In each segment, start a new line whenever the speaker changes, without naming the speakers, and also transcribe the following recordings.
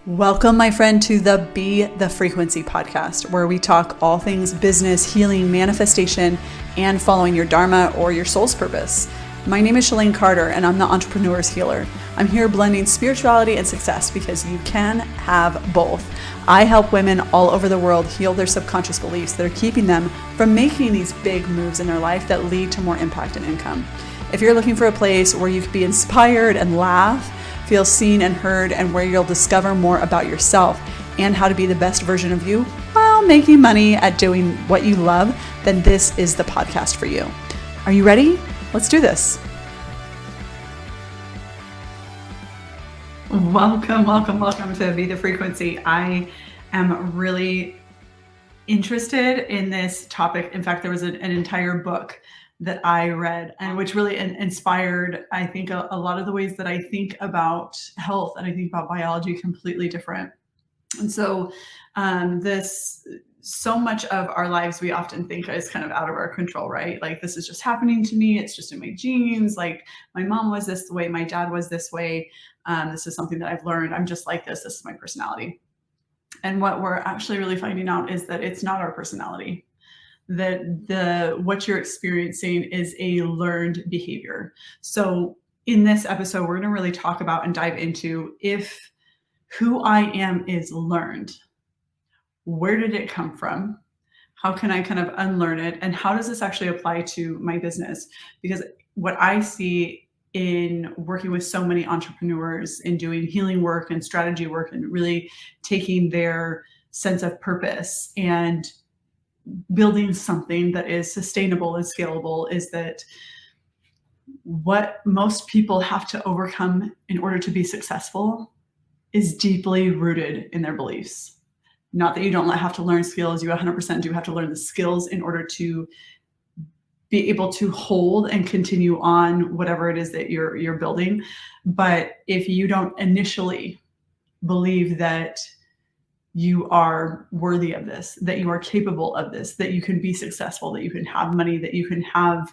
Welcome, my friend, to the Be the Frequency podcast, where we talk all things business, healing, manifestation, and following your dharma or your soul's purpose. My name is Shalane Carter, and I'm the entrepreneur's healer. I'm here blending spirituality and success because you can have both. I help women all over the world heal their subconscious beliefs that are keeping them from making these big moves in their life that lead to more impact and income. If you're looking for a place where you can be inspired and laugh, feel seen and heard, and where you'll discover more about yourself and how to be the best version of you while making money at doing what you love, then this is the podcast for you. Are you ready? Let's do this. Welcome to Be the Frequency. I am really interested in this topic. In fact, there was an entire book that I read and which really inspired, I think, a lot of the ways that I think about health and I think about biology completely different. And so so much of our lives we often think is kind of out of our control, right? Like, this is just happening to me. It's just in my genes. Like, my mom was this way. My dad was this way. This is something that I've learned. I'm just like this. This is my personality. And what we're actually really finding out is that it's not our personality. That what you're experiencing is a learned behavior. So in this episode, we're going to really talk about and dive into, if who I am is learned, where did it come from? How can I kind of unlearn it? And how does this actually apply to my business? Because what I see in working with so many entrepreneurs in doing healing work and strategy work and really taking their sense of purpose and building something that is sustainable and scalable is that what most people have to overcome in order to be successful is deeply rooted in their beliefs. Not that you don't have to learn skills, you 100% do have to learn the skills in order to be able to hold and continue on whatever it is that you're building. But if you don't initially believe that you are worthy of this, that you are capable of this, that you can be successful, that you can have money, that you can have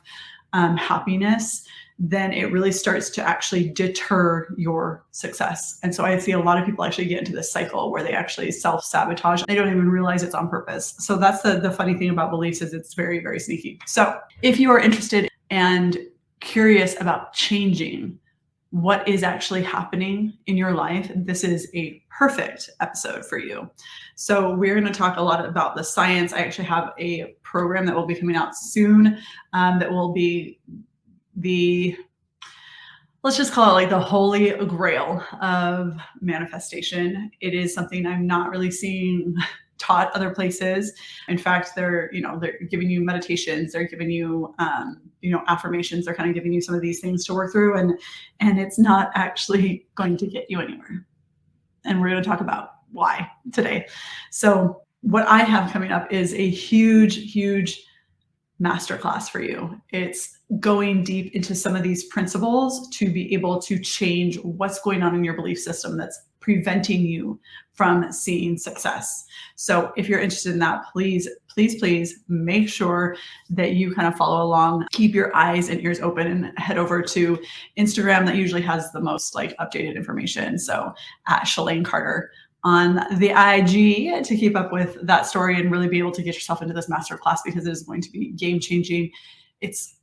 happiness, then it really starts to actually deter your success. And so I see a lot of people actually get into this cycle where they actually self-sabotage. They don't even realize it's on purpose. So that's the funny thing about beliefs, is it's very, very sneaky. So if you are interested and curious about changing what is actually happening in your life, this is a perfect episode for you. So we're going to talk a lot about the science. I actually have a program that will be coming out soon that will be let's just call it like the holy grail of manifestation. It is something I'm not really seeing taught other places. In fact, they're giving you meditations, they're giving you affirmations, they're kind of giving you some of these things to work through, and it's not actually going to get you anywhere. And we're going to talk about why today. So what I have coming up is a huge masterclass for you. It's going deep into some of these principles to be able to change what's going on in your belief system that's preventing you from seeing success. So if you're interested in that, please make sure that you kind of follow along, keep your eyes and ears open, and head over to Instagram. That usually has the most updated information. So at Shalane Carter on the IG, to keep up with that story and really be able to get yourself into this masterclass, because it is going to be game changing. It's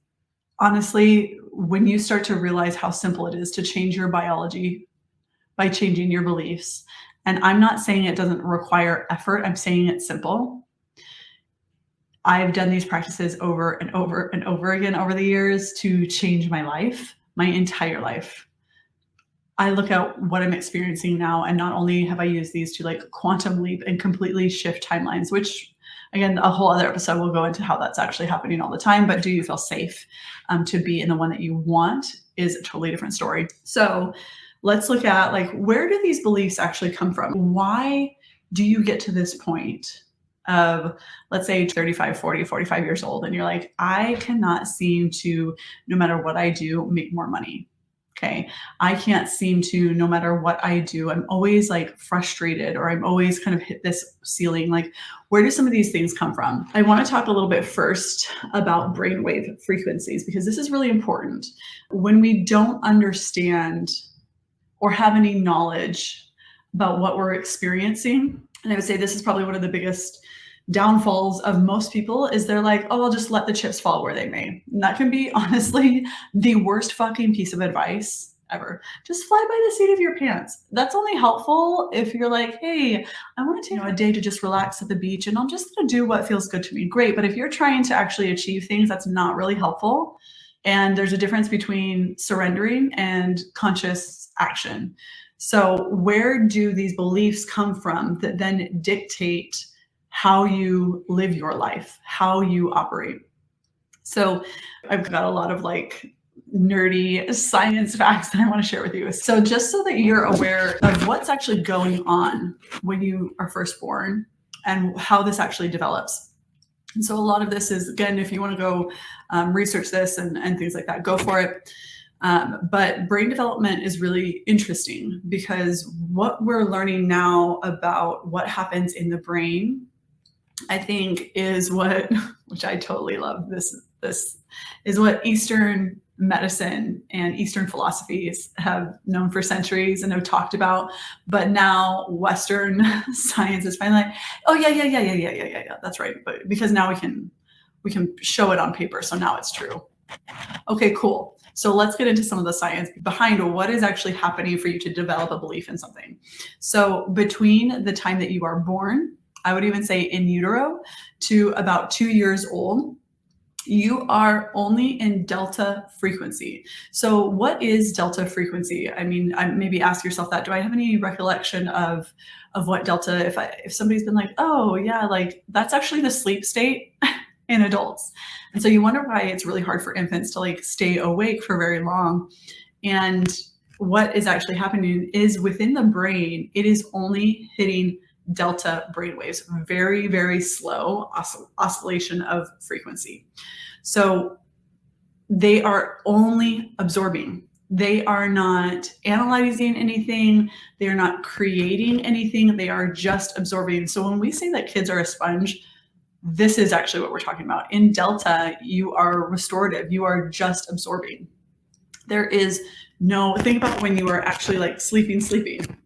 honestly, when you start to realize how simple it is to change your biology by changing your beliefs. And I'm not saying it doesn't require effort. I'm saying it's simple. I've done these practices over and over and over again over the years to change my life, my entire life. I look at what I'm experiencing now, and not only have I used these to quantum leap and completely shift timelines, which again, a whole other episode will go into how that's actually happening all the time, but do you feel safe to be in the one that you want is a totally different story. So let's look at where do these beliefs actually come from? Why do you get to this point of, let's say, 35, 40, 45 years old, and you're like, I cannot seem to, no matter what I do, make more money. Okay. I can't seem to, no matter what I do, I'm always frustrated, or I'm always kind of hit this ceiling. Where do some of these things come from? I want to talk a little bit first about brainwave frequencies, because this is really important. When we don't understand or have any knowledge about what we're experiencing. And I would say this is probably one of the biggest downfalls of most people is they're like, oh, I'll just let the chips fall where they may. And that can be honestly the worst fucking piece of advice ever. Just fly by the seat of your pants. That's only helpful if you're like, hey, I want to take a day to just relax at the beach and I'm just going to do what feels good to me. Great. But if you're trying to actually achieve things, that's not really helpful. And there's a difference between surrendering and conscious action. So where do these beliefs come from that then dictate how you live your life, how you operate? So I've got a lot of like nerdy science facts that I want to share with you. So just so that you're aware of what's actually going on when you are first born and how this actually develops. And so a lot of this is, again, if you want to go research this and things like that, go for it. But brain development is really interesting because what we're learning now about what happens in the brain, I think is what, which I totally love, this is what Eastern medicine and Eastern philosophies have known for centuries and have talked about. But now Western science is finally like, oh yeah, that's right. But because now we can show it on paper. So now it's true. Okay, cool. So let's get into some of the science behind what is actually happening for you to develop a belief in something. So between the time that you are born, I would even say in utero, to about 2 years old, you are only in delta frequency. So what is delta frequency? I mean, maybe ask yourself that. Do I have any recollection of what delta, if somebody's been like, oh yeah, like that's actually the sleep state in adults. And so you wonder why it's really hard for infants to like stay awake for very long. And what is actually happening is within the brain, it is only hitting delta brainwaves, very, very slow oscillation of frequency. So they are only absorbing. They are not analyzing anything. They are not creating anything. They are just absorbing. So when we say that kids are a sponge, this is actually what we're talking about. In delta, you are restorative. You are just absorbing. There is no, think about when you are actually like sleeping,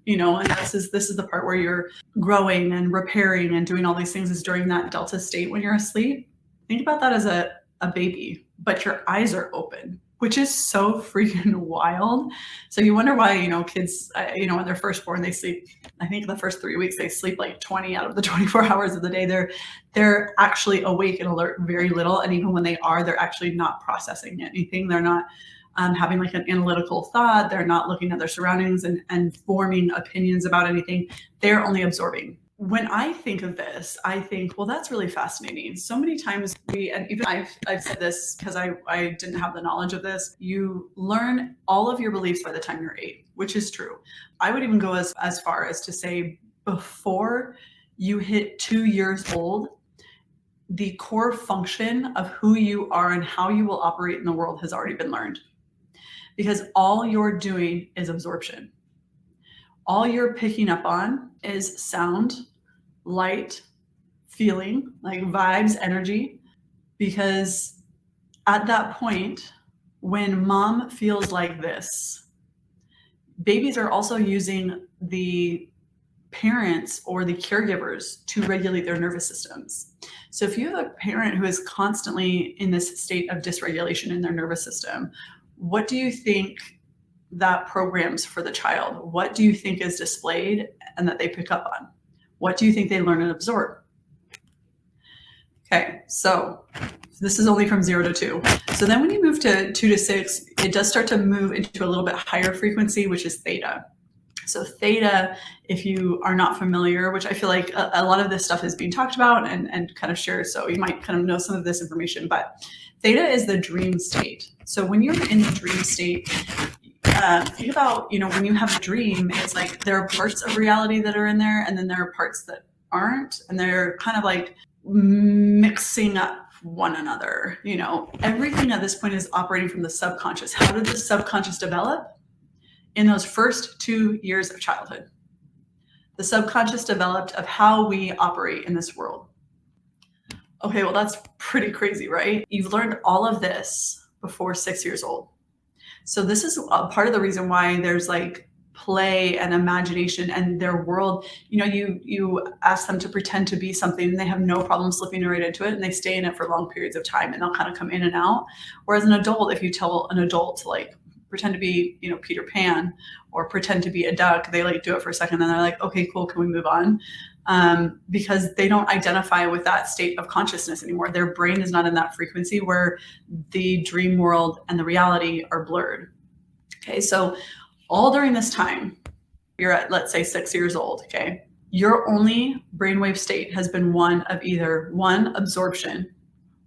you know, and this is the part where you're growing and repairing and doing all these things is during that delta state when you're asleep. Think about that as a baby, but your eyes are open, which is so freaking wild. So you wonder why, you know, kids, you know, when they're first born, they sleep, I think the first 3 weeks, they sleep like 20 out of the 24 hours of the day. They're actually awake and alert very little. And even when they are, they're actually not processing anything. They're not having like an analytical thought. They're not looking at their surroundings and forming opinions about anything. They're only absorbing. When I think of this, I think, well, that's really fascinating. So many times and even I've said this because I didn't have the knowledge of this, you learn all of your beliefs by the time you're 8, which is true. I would even go as far as to say before you hit 2 years old, the core function of who you are and how you will operate in the world has already been learned. Because all you're doing is absorption. All you're picking up on is sound, light, feeling, like vibes, energy. Because at that point, when mom feels like this, babies are also using the parents or the caregivers to regulate their nervous systems. So if you have a parent who is constantly in this state of dysregulation in their nervous system, what do you think that programs for the child? What do you think is displayed and that they pick up on? What do you think they learn and absorb? Okay, so this is only from 0 to 2. So then when you move to 2 to 6, it does start to move into a little bit higher frequency, which is theta. So theta, if you are not familiar, which I feel like a lot of this stuff is being talked about and kind of shared, so you might kind of know some of this information, but theta is the dream state. So when you're in the dream state, think about, you know, when you have a dream, it's like there are parts of reality that are in there and then there are parts that aren't, and they're kind of like mixing up one another. You know, everything at this point is operating from the subconscious. How did the subconscious develop? In those first 2 years of childhood. The subconscious developed of how we operate in this world. Okay, well, that's pretty crazy, right? You've learned all of this before 6 years old. So this is a part of the reason why there's like play and imagination and their world. You ask them to pretend to be something and they have no problem slipping right into it, and they stay in it for long periods of time, and they'll kind of come in and out. Whereas an adult, if you tell an adult to like pretend to be, Peter Pan or pretend to be a duck, they like do it for a second and they're like, okay, cool, can we move on? Because they don't identify with that state of consciousness anymore. Their brain is not in that frequency where the dream world and the reality are blurred. Okay, so all during this time, you're at, let's say, 6 years old, okay? Your only brainwave state has been one of either one, absorption,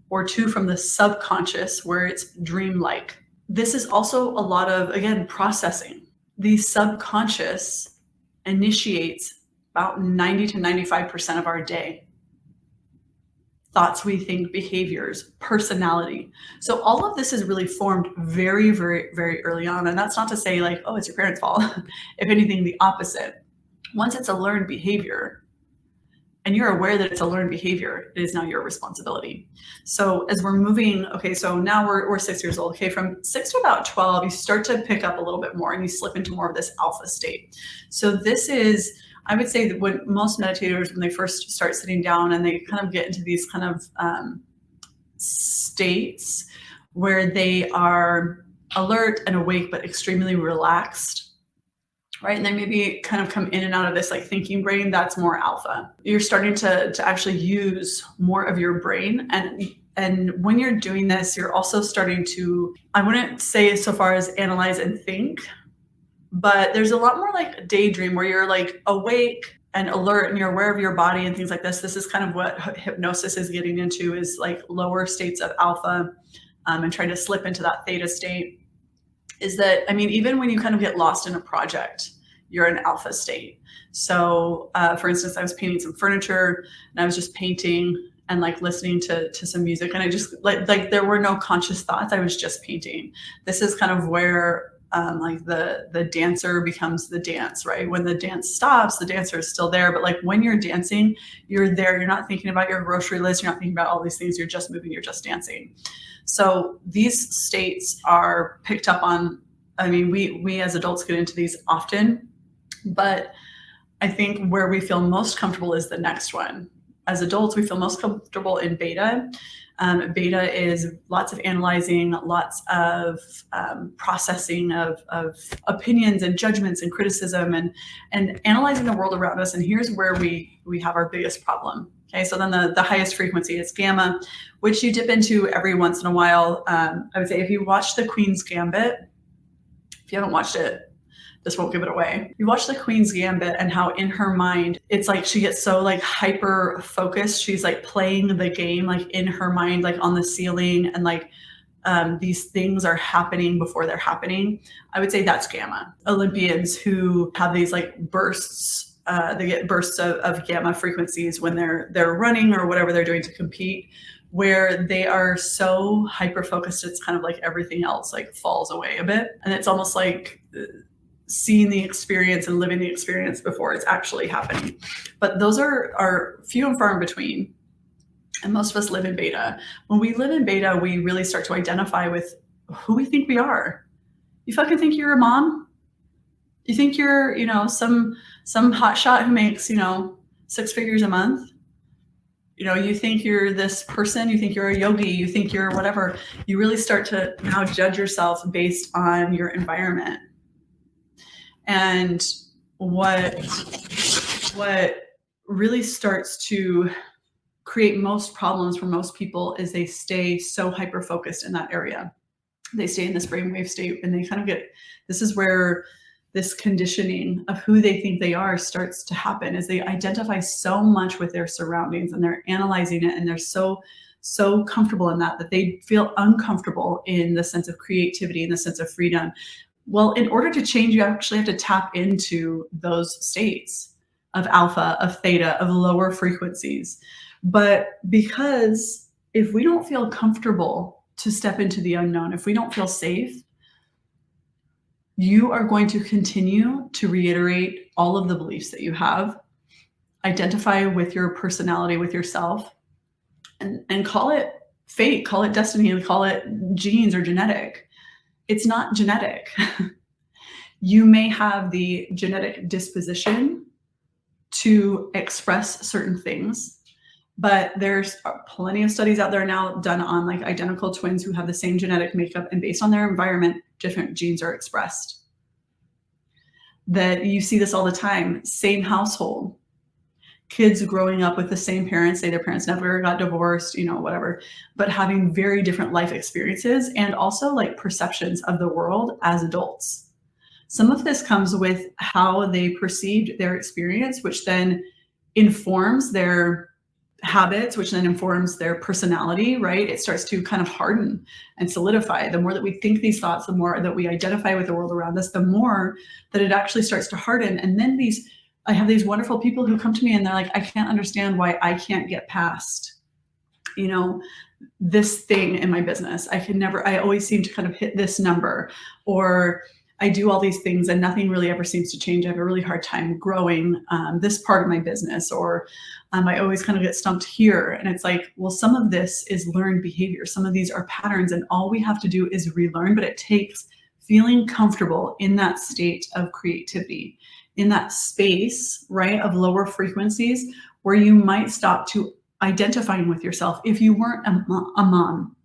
or two, from the subconscious, where it's dreamlike. This is also a lot of, again, processing. The subconscious initiates about 90 to 95% of our day. Thoughts we think, behaviors, personality. So all of this is really formed very, very, very early on. And that's not to say like, oh, it's your parents' fault. If anything, the opposite. Once it's a learned behavior and you're aware that it's a learned behavior, it is now your responsibility. So as we're moving, okay, so now we're 6 years old. Okay, from 6 to about 12, you start to pick up a little bit more and you slip into more of this alpha state. So this is, I would say that when most meditators, when they first start sitting down and they kind of get into these kind of states where they are alert and awake, but extremely relaxed, right? And they maybe kind of come in and out of this like thinking brain, that's more alpha. You're starting to actually use more of your brain. And when you're doing this, you're also starting to, I wouldn't say so far as analyze and think, but there's a lot more like daydream where you're like awake and alert and you're aware of your body and things like this. This is kind of what hypnosis is getting into, is like lower states of alpha, and trying to slip into that theta state. Is that, I mean, even when you kind of get lost in a project, you're in alpha state. So for instance, I was painting some furniture and I was just painting and like listening to some music, and I just like there were no conscious thoughts. I was just painting. This is kind of where like the dancer becomes the dance, right? When the dance stops, the dancer is still there. But like when you're dancing, you're there. You're not thinking about your grocery list. You're not thinking about all these things. You're just moving. You're just dancing. So these states are picked up on. I mean, we as adults get into these often, but I think where we feel most comfortable is the next one. As adults, we feel most comfortable in beta. Beta is lots of analyzing, lots of processing of opinions and judgments and criticism and analyzing the world around us. And here's where we have our biggest problem. Okay, so then the highest frequency is gamma, which you dip into every once in a while. I would say if you watch The Queen's Gambit, if you haven't watched it, this won't give it away. You watch The Queen's Gambit and how in her mind, it's like she gets so like hyper focused. She's like playing the game, like in her mind, like on the ceiling, and like these things are happening before they're happening. I would say that's gamma. Olympians who have these like bursts, they get bursts of gamma frequencies when they're running or whatever they're doing to compete, where they are so hyper focused, it's kind of like everything else like falls away a bit. And it's almost like seeing the experience and living the experience before it's actually happening. But those are few and far in between. And most of us live in beta. When we live in beta, we really start to identify with who we think we are. You fucking think you're a mom? You think you're, some hotshot who makes, 6 figures a month? You think you're this person, you think you're a yogi, you think you're whatever. You really start to now judge yourself based on your environment. And what really starts to create most problems for most people is they stay so hyper focused in that area. They stay in this brainwave state, and they kind of get, this is where this conditioning of who they think they are starts to happen, as they identify so much with their surroundings and they're analyzing it, and they're so comfortable in that they feel uncomfortable in the sense of creativity, in the sense of freedom. Well, in order to change, you actually have to tap into those states of alpha, of theta, of lower frequencies. But because if we don't feel comfortable to step into the unknown, if we don't feel safe, you are going to continue to reiterate all of the beliefs that you have, identify with your personality, with yourself, and call it fate, call it destiny, and call it genes or genetic. It's not genetic. You may have the genetic disposition to express certain things, but there's plenty of studies out there now done on like identical twins who have the same genetic makeup, and based on their environment, different genes are expressed. That you see this all the time, same household, kids growing up with the same parents, say their parents never got divorced, whatever, but having very different life experiences and also like perceptions of the world as adults. Some of this comes with how they perceived their experience, which then informs their habits, which then informs their personality, right? It starts to kind of harden and solidify. The more that we think these thoughts, the more that we identify with the world around us, the more that it actually starts to harden. And then I have these wonderful people who come to me and they're like, I can't understand why I can't get past, this thing in my business. I always seem to kind of hit this number, or I do all these things and nothing really ever seems to change. I have a really hard time growing this part of my business, or I always kind of get stumped here. And it's like, well, some of this is learned behavior. Some of these are patterns, and all we have to do is relearn, but it takes feeling comfortable in that state of creativity, in that space, right, of lower frequencies where you might stop to identifying with yourself. If you weren't a mom,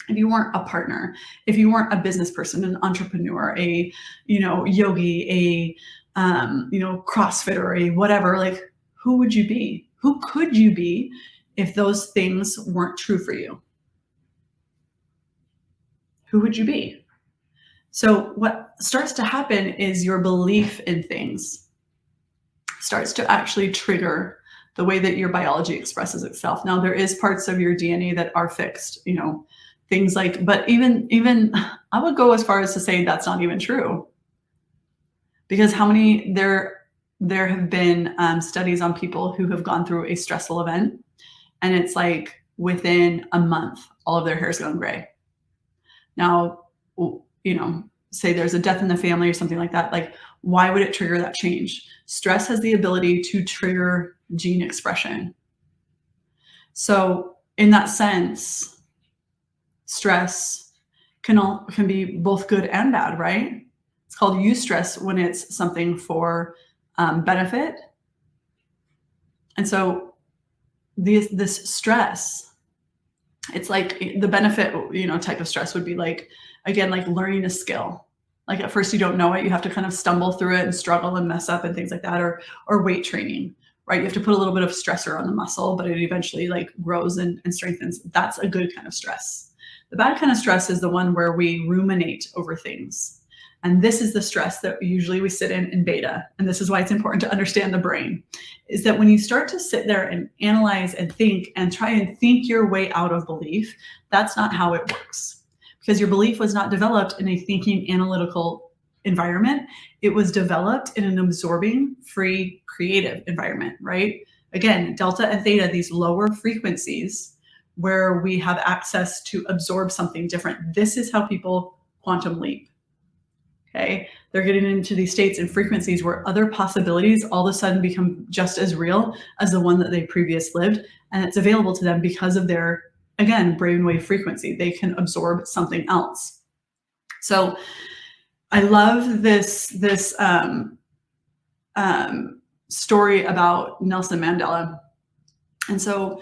if you weren't a partner, if you weren't a business person, an entrepreneur, a, yogi, a, CrossFitter, a whatever, like, who would you be? Who could you be if those things weren't true for you? Who would you be? So what starts to happen is your belief in things starts to actually trigger the way that your biology expresses itself. Now, there is parts of your DNA that are fixed, things like, but even I would go as far as to say that's not even true. Because there have been studies on people who have gone through a stressful event, and it's like within a month, all of their hair's gone gray. Now, say there's a death in the family or something like that, like, why would it trigger that change? Stress has the ability to trigger gene expression. So in that sense, stress can be both good and bad, right? It's called eustress when it's something for benefit. And so this stress, it's like the benefit, type of stress would be like, again, like learning a skill. Like at first you don't know it, you have to kind of stumble through it and struggle and mess up and things like that, or weight training, right? You have to put a little bit of stressor on the muscle, but it eventually like grows and strengthens. That's a good kind of stress. The bad kind of stress is the one where we ruminate over things. And this is the stress that usually we sit in beta. And this is why it's important to understand the brain, is that when you start to sit there and analyze and think and try and think your way out of belief, that's not how it works. Because your belief was not developed in a thinking, analytical environment. It was developed in an absorbing, free, creative environment, right? Again, delta and theta, these lower frequencies where we have access to absorb something different. This is how people quantum leap. Okay, they're getting into these states and frequencies where other possibilities all of a sudden become just as real as the one that they previously lived, and it's available to them because of their, again, brainwave frequency. They can absorb something else. So I love this story about Nelson Mandela. And so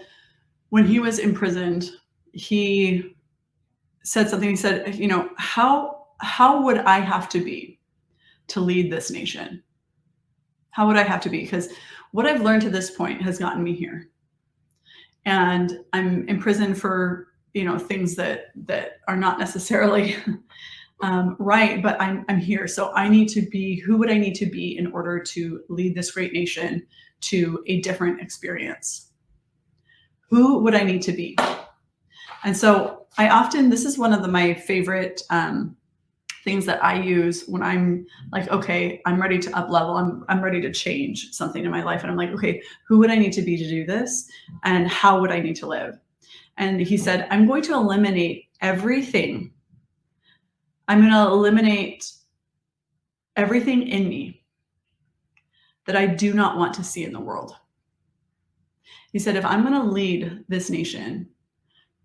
when he was imprisoned, he said something. He said, how would I have to be to lead this nation? How would I have to be? Because what I've learned to this point has gotten me here. And I'm in prison for, things that are not necessarily right, but I'm here. So I need to be, who would I need to be in order to lead this great nation to a different experience? Who would I need to be? And so this is one of my favorite things that I use when I'm like, okay, I'm ready to up level. I'm ready to change something in my life. And I'm like, okay, who would I need to be to do this? And how would I need to live? And he said, I'm going to eliminate everything. I'm going to eliminate everything in me that I do not want to see in the world. He said, if I'm going to lead this nation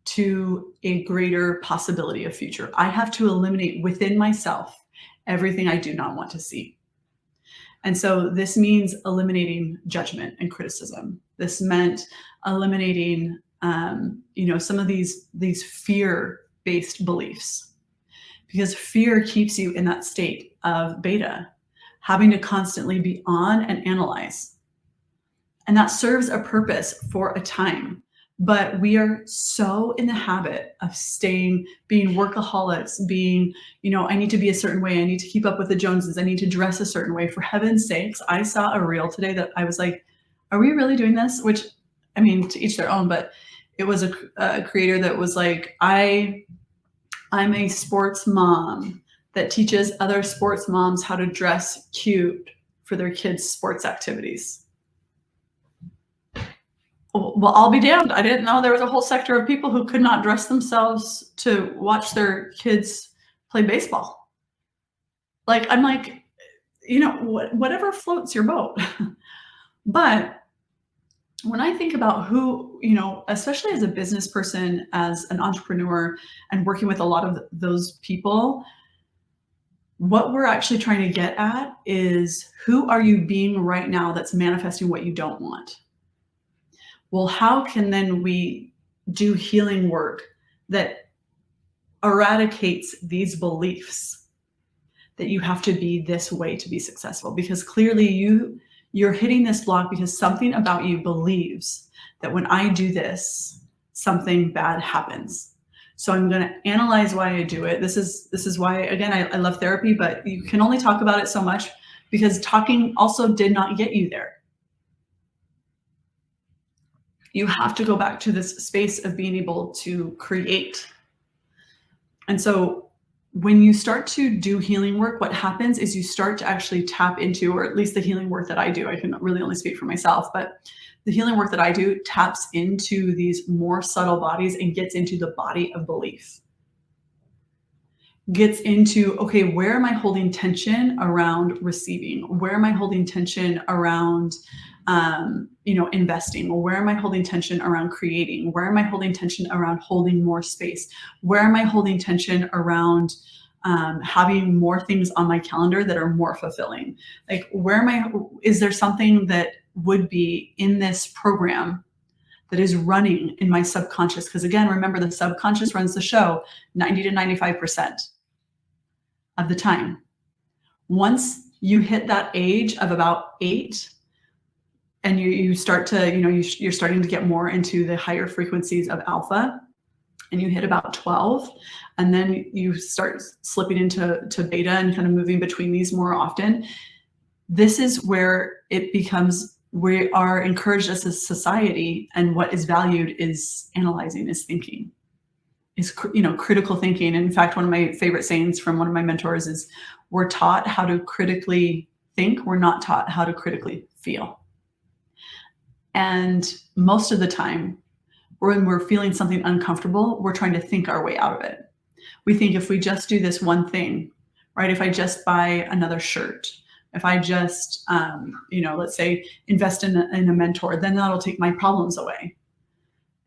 to a greater possibility of future, I have to eliminate within myself everything I do not want to see. And so this means eliminating judgment and criticism. This meant eliminating, some of these fear-based beliefs, because fear keeps you in that state of beta, having to constantly be on and analyze. And that serves a purpose for a time. But we are so in the habit of being workaholics, being, I need to be a certain way. I need to keep up with the Joneses. I need to dress a certain way. For heaven's sakes, I saw a reel today that I was like, are we really doing this? Which, I mean, to each their own, but it was a creator that was like, I'm a sports mom that teaches other sports moms how to dress cute for their kids' sports activities. Well, I'll be damned. I didn't know there was a whole sector of people who could not dress themselves to watch their kids play baseball. Like, I'm like, whatever floats your boat. But when I think about who, especially as a business person, as an entrepreneur, and working with a lot of those people, what we're actually trying to get at is, who are you being right now that's manifesting what you don't want? Well, how can then we do healing work that eradicates these beliefs that you have to be this way to be successful? Because clearly you're hitting this block because something about you believes that when I do this, something bad happens. So I'm going to analyze why I do it. This is why, again, I love therapy, but you can only talk about it so much, because talking also did not get you there. You have to go back to this space of being able to create. And so when you start to do healing work, what happens is you start to actually tap into, or at least the healing work that I do, I can really only speak for myself, but the healing work that I do taps into these more subtle bodies and gets into the body of belief. Gets into, okay, where am I holding tension around receiving? Where am I holding tension around investing? Where am I holding tension around creating? Where am I holding tension around holding more space? Where am I holding tension around having more things on my calendar that are more fulfilling? Like, is there something that would be in this program that is running in my subconscious? Because again, remember, the subconscious runs the show 90 to 95% of the time. Once you hit that age of about 8, and you start to, you're starting to get more into the higher frequencies of alpha, and you hit about 12, and then you start slipping into beta and kind of moving between these more often. This is where it becomes, we are encouraged as a society, and what is valued is analyzing, is thinking, is critical thinking. And in fact, one of my favorite sayings from one of my mentors is, we're taught how to critically think, we're not taught how to critically feel. And most of the time, when we're feeling something uncomfortable, we're trying to think our way out of it. We think, if we just do this one thing, right? If I just buy another shirt, if I just, let's say, invest in a mentor, then that'll take my problems away.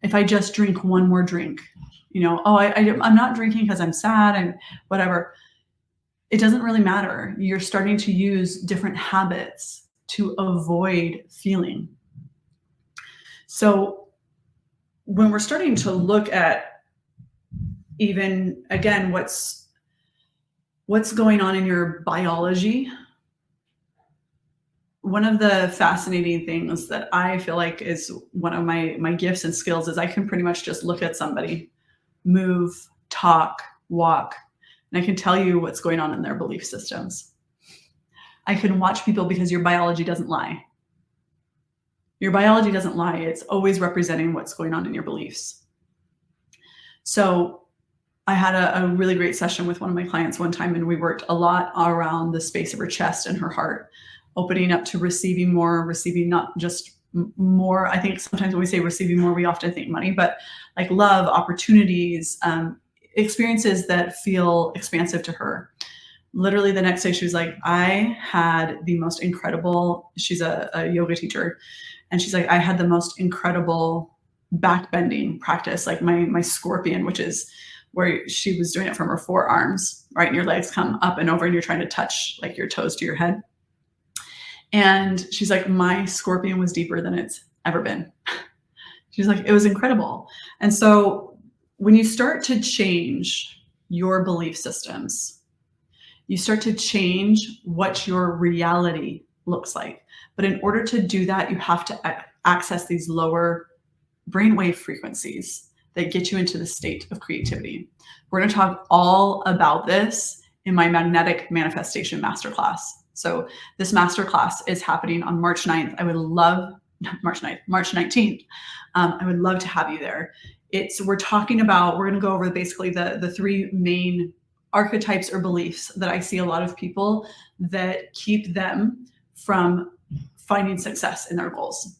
If I just drink one more drink, I'm not drinking because I'm sad and whatever. It doesn't really matter. You're starting to use different habits to avoid feeling. So when we're starting to look at, even again, what's going on in your biology, one of the fascinating things that I feel like is one of my gifts and skills is I can pretty much just look at somebody, move, talk, walk, and I can tell you what's going on in their belief systems. I can watch people, because your biology doesn't lie. Your biology doesn't lie. It's always representing what's going on in your beliefs. So I had a really great session with one of my clients one time, and we worked a lot around the space of her chest and her heart, opening up to receiving more, receiving not just more. I think sometimes when we say receiving more, we often think money, but like love, opportunities, experiences that feel expansive to her. Literally the next day, she was like, I had the most incredible, she's a yoga teacher, and she's like, I had the most incredible back bending practice, like my scorpion, which is where she was doing it from her forearms, right? And your legs come up and over and you're trying to touch like your toes to your head. And she's like, my scorpion was deeper than it's ever been. She's like, it was incredible. And so when you start to change your belief systems, you start to change what your reality looks like. But in order to do that, you have to access these lower brainwave frequencies that get you into the state of creativity. We're going to talk all about this in my magnetic manifestation masterclass. So this masterclass is happening on March 9th. I would love, March 19th. I would love to have you there. We're going to go over basically the three main archetypes or beliefs that I see a lot of people that keep them from finding success in their goals.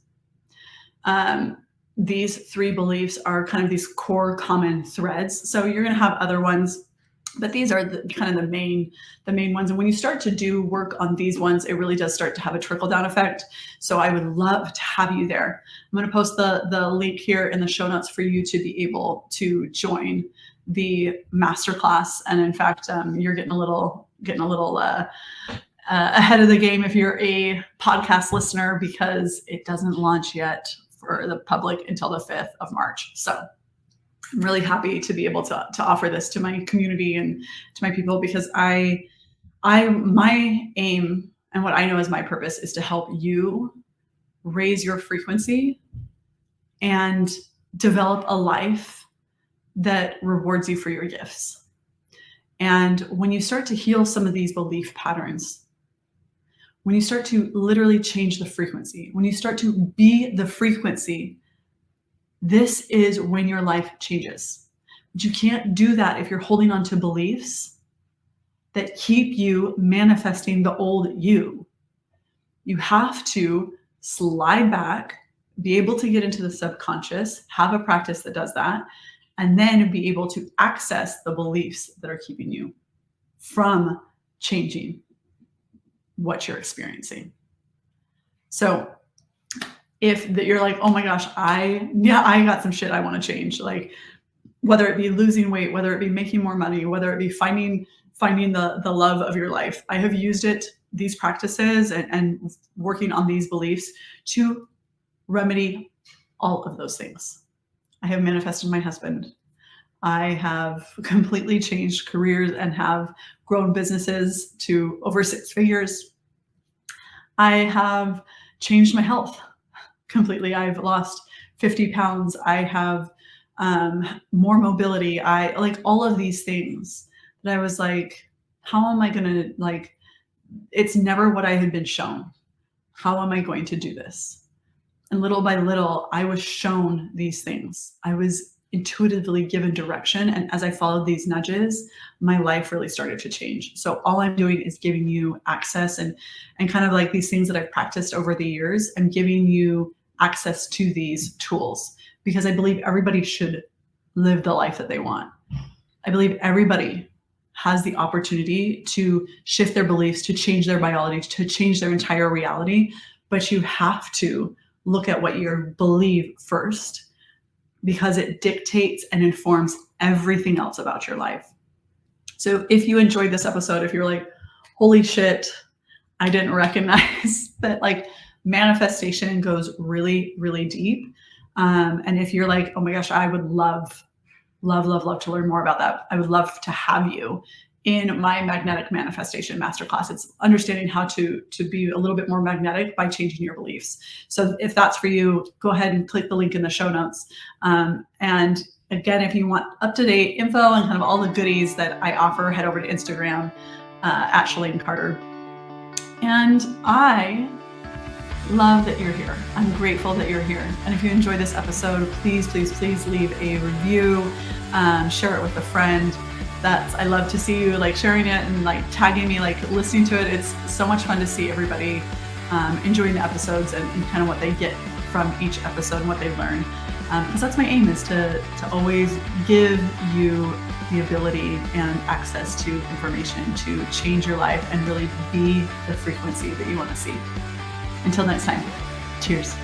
These three beliefs are kind of these core common threads. So you're going to have other ones, but these are kind of the main ones. And when you start to do work on these ones, it really does start to have a trickle down effect. So I would love to have you there. I'm going to post the link here in the show notes for you to be able to join the masterclass. And in fact, you're getting a little ahead of the game if you're a podcast listener, because it doesn't launch yet for the public until the 5th of March. So I'm really happy to be able to offer this to my community and to my people, because my aim and what I know is my purpose is to help you raise your frequency and develop a life that rewards you for your gifts. And when you start to heal some of these belief patterns, when you start to literally change the frequency, when you start to be the frequency, this is when your life changes. But you can't do that if you're holding on to beliefs that keep you manifesting the old you. You have to slide back, be able to get into the subconscious, have a practice that does that, and then be able to access the beliefs that are keeping you from changing what you're experiencing. So if you're like, oh my gosh, I got some shit I want to change, like whether it be losing weight, whether it be making more money, whether it be finding the love of your life. I have used these practices and working on these beliefs to remedy all of those things. I have manifested my husband. I have completely changed careers and have grown businesses to over 6 figures. I have changed my health completely. I've lost 50 pounds. I have more mobility. I like all of these things that I was like, how am I going to, it's never what I had been shown. How am I going to do this? And little by little, I was shown these things. I was intuitively given direction. And as I followed these nudges, my life really started to change. So all I'm doing is giving you access and kind of like these things that I've practiced over the years. I'm giving you access to these tools because I believe everybody should live the life that they want. I believe everybody has the opportunity to shift their beliefs, to change their biology, to change their entire reality. But you have to look at what you believe first, because it dictates and informs everything else about your life. So if you enjoyed this episode, if you're like, holy shit, I didn't recognize that manifestation goes really, really deep. And if you're like, oh my gosh, I would love to learn more about that. I would love to have you in my magnetic manifestation masterclass. It's understanding how to be a little bit more magnetic by changing your beliefs. So if that's for you, go ahead and click the link in the show notes. And again, if you want up-to-date info and kind of all the goodies that I offer, head over to Instagram at Shalane Carter. And I love that you're here. I'm grateful that you're here. And if you enjoyed this episode, please, please, please leave a review, share it with a friend. I love to see you sharing it and tagging me, listening to it. It's so much fun to see everybody enjoying the episodes and kind of what they get from each episode and what they learn. Because that's my aim, is to always give you the ability and access to information to change your life and really be the frequency that you want to see. Until next time, cheers.